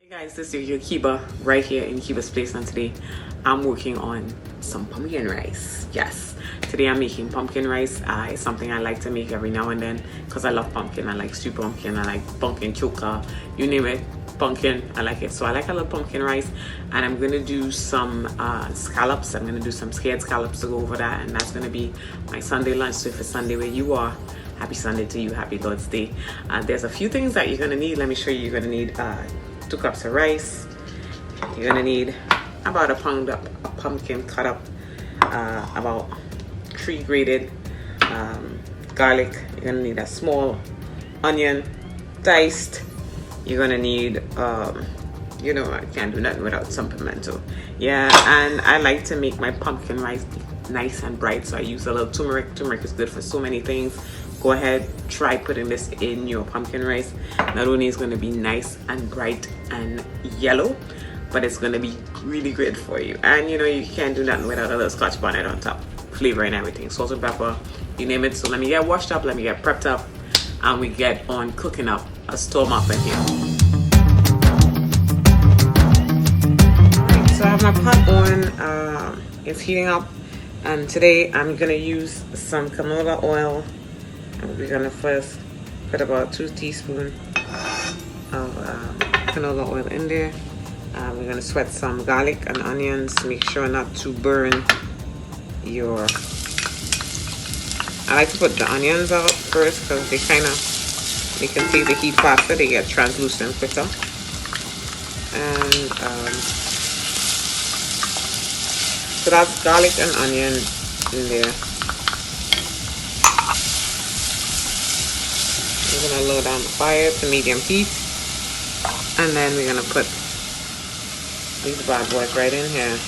Hey guys, this is your Kiba right here in Kiba's Place, and today I'm working on some pumpkin rice. Yes, today I'm making pumpkin rice. It's something I like to make every now and then because I love pumpkin. I like stew pumpkin, I like pumpkin choker, you name it, pumpkin, I like it. So I like a little pumpkin rice, and I'm gonna do some scallops. I'm gonna do some scared scallops to go over that, and that's gonna be my Sunday lunch. So if it's Sunday where you are, happy Sunday to you, happy Lord's Day. There's a few things that you're gonna need. Let me show you. You're gonna need 2 cups of rice. You're gonna need about a pound of pumpkin cut up, about 3 grated garlic. You're gonna need a small onion diced. You're gonna need you know, I can't do nothing without some pimento. Yeah, and I like to make my pumpkin rice nice and bright, so I use a little turmeric. Turmeric is good for so many things. Go ahead, try putting this in your pumpkin rice. Not only is it going to be nice and bright and yellow, but it's going to be really great for you. And you know, you can't do nothing without a little scotch bonnet on top. Flavor and everything, salt and pepper, you name it. So let me get washed up, let me get prepped up, and we get on cooking up a storm up in here. Alright, so I have my pot on, it's heating up, and today I'm going to use some canola oil. And we're gonna first put about 2 teaspoons of canola oil in there. We're gonna sweat some garlic and onions. Make sure not to burn your. I like to put the onions out first because they can take the heat faster. They get translucent quicker. And so that's garlic and onion in there. We're gonna lower down the fire to medium heat, and then we're gonna put these bad boys right in here.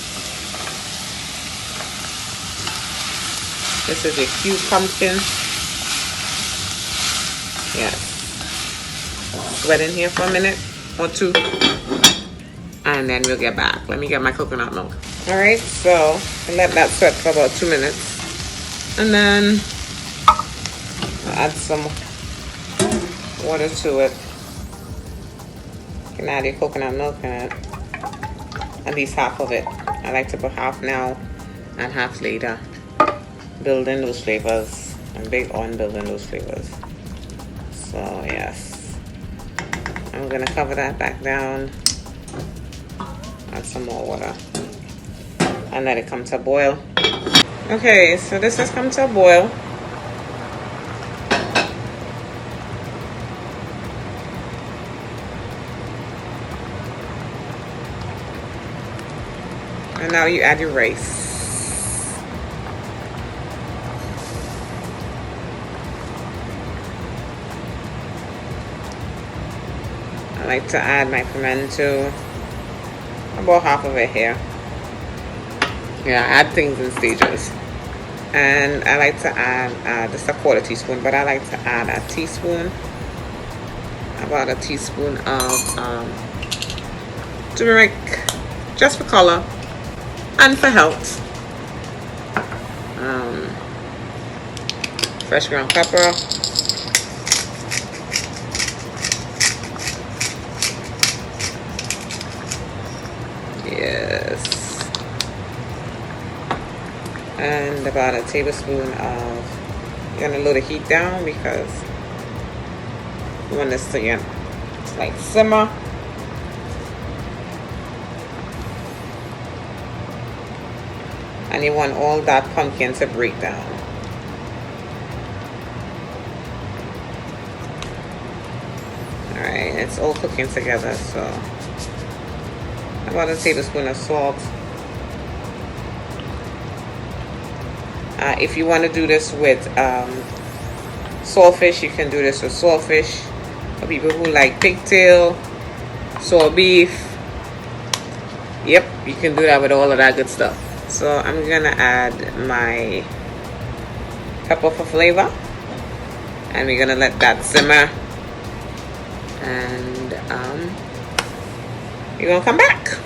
This is a cute pumpkin. Yes. Sweat in here for a minute or 2, and then we'll get back. Let me get my coconut milk. All right, so I let that sweat for about 2 minutes, and then I'll add some water to it. You can add your coconut milk in it, at least half of it. I like to put half now and half later, building those flavors. I'm big on building those flavors. So yes, I'm gonna cover that back down, add some more water, and let it come to a boil. Okay, so this has come to a boil. And now you add your rice. I like to add my pimento, about half of it here. Yeah, I add things in stages. And I like to add just a 1/4 teaspoon, but I like to add a teaspoon, about a teaspoon of turmeric, just for color and for health. Fresh ground pepper. Yes. And about a tablespoon of, you're gonna lower the heat down because you want this to get like simmer. And you want all that pumpkin to break down. Alright, it's all cooking together, so about a tablespoon of salt. If you want to do this with saltfish, you can do this with saltfish. For people who like pigtail, salt beef, yep, you can do that with all of that good stuff. So I'm gonna add my pepper for flavor, and we're gonna let that simmer, and you're gonna come back.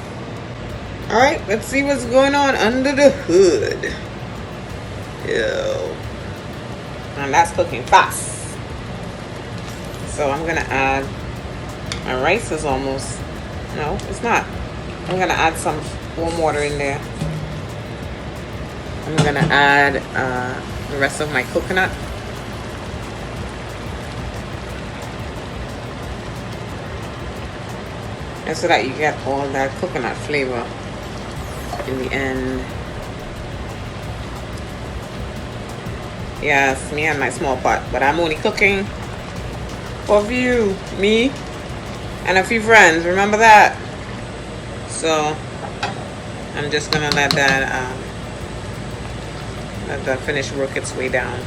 All right, let's see what's going on under the hood. Ew. And that's cooking fast. So I'm gonna add, my rice is almost No, it's not. I'm gonna add some warm water in there. I'm gonna add the rest of my coconut. And so that you get all that coconut flavor in the end. Yes, me and my small pot, but I'm only cooking for you, me, and a few friends. Remember that? So I'm just gonna let that finish work its way down.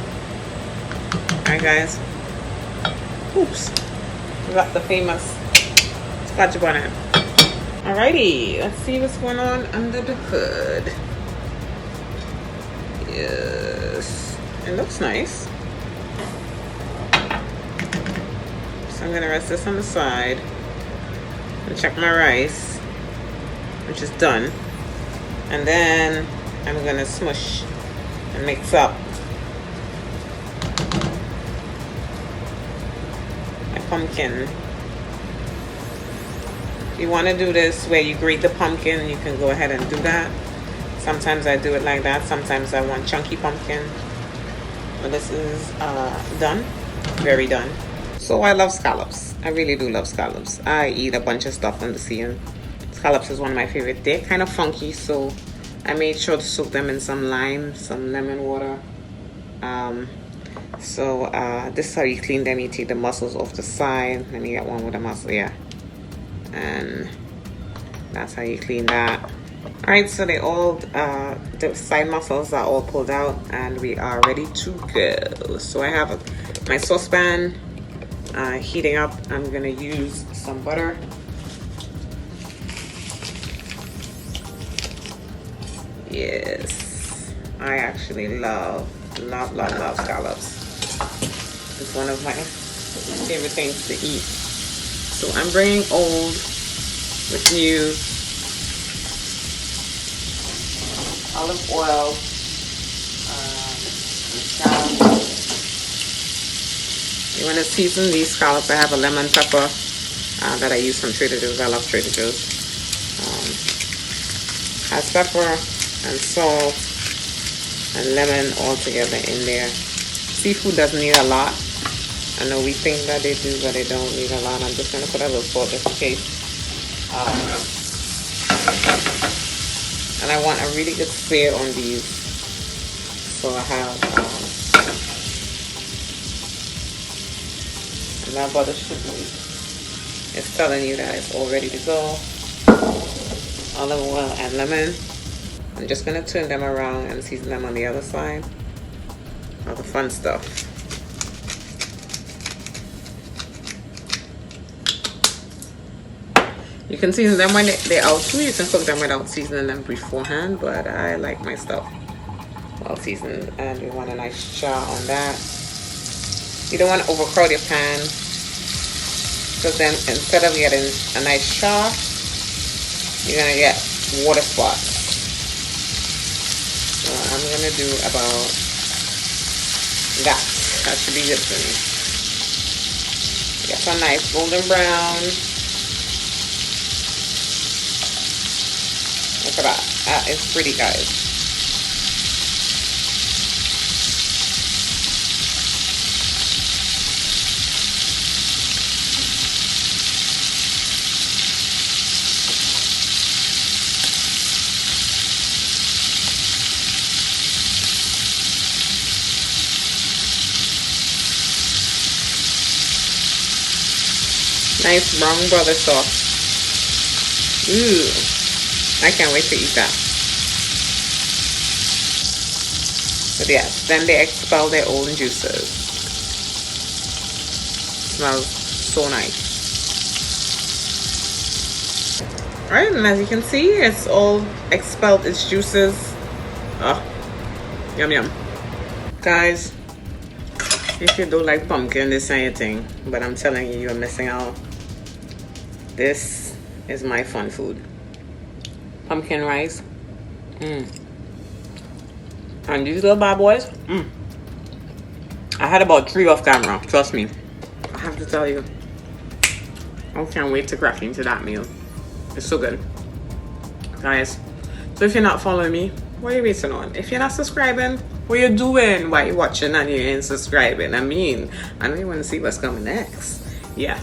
Alright, guys. Oops, we got the famous scotch bonnet. Alrighty, let's see what's going on under the hood. Yes, it looks nice. So I'm gonna rest this on the side and check my rice, which is done. And then I'm gonna smush and mix up my pumpkin. If you want to do this where you grate the pumpkin, you can go ahead and do that. Sometimes I do it like that. Sometimes I want chunky pumpkin. But this is done. Very done. So I love scallops. I really do love scallops. I eat a bunch of stuff on the sea, and scallops is one of my favorite. They're kind of funky, so I made sure to soak them in some lime, some lemon water. This is how you clean them. You take the mussels off the side, and you get one with a mussel, yeah. And that's how you clean that. All right, so the side mussels are all pulled out, and we are ready to go. So I have my saucepan heating up. I'm gonna use some butter. Yes, I actually love scallops. It's one of my favorite things to eat. So I'm bringing old with new. Olive oil, scallops. You want to season these scallops. I have a lemon pepper that I use from Trader Joe's. I love Trader Joe's. Has pepper and salt and lemon all together in there. Seafood doesn't need a lot. I know we think that they do, but they don't need a lot. I'm just going to put a little salt just in case. And I want a really good sear on these. So I have, and that butter should be, it's telling you that it's all ready to go. Olive oil and lemon. I'm just going to turn them around and season them on the other side. All the fun stuff. You can season them when they're out too. You can cook them without seasoning them beforehand, but I like my stuff well seasoned. And you want a nice char on that. You don't want to overcrowd your pan, because then instead of getting a nice char, you're gonna get water spots. So I'm gonna do about that. That should be good for me. Get some nice golden brown. Look at that. That is pretty, guys. Nice brown butter sauce. Ooh. I can't wait to eat that. But yes, then they expel their own juices. Smells so nice. Alright, and as you can see, it's all expelled its juices. Oh, yum yum. Guys, if you don't like pumpkin, this ain't your thing. But I'm telling you, you're missing out. This is my fun food. Pumpkin rice. And these little bad boys. I had about 3 off camera. Trust me. I have to tell you. I can't wait to crack into that meal. It's so good, guys. So if you're not following me, what are you waiting on? If you're not subscribing, what you doing? Why you watching and you ain't subscribing? I mean, I know you want to see what's coming next. Yeah.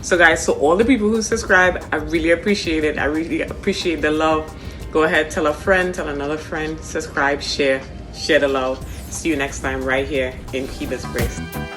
So guys, so all the people who subscribe, I really appreciate it. I really appreciate the love. Go ahead, tell a friend, tell another friend, subscribe, share the love. See you next time right here in Kiba's Place.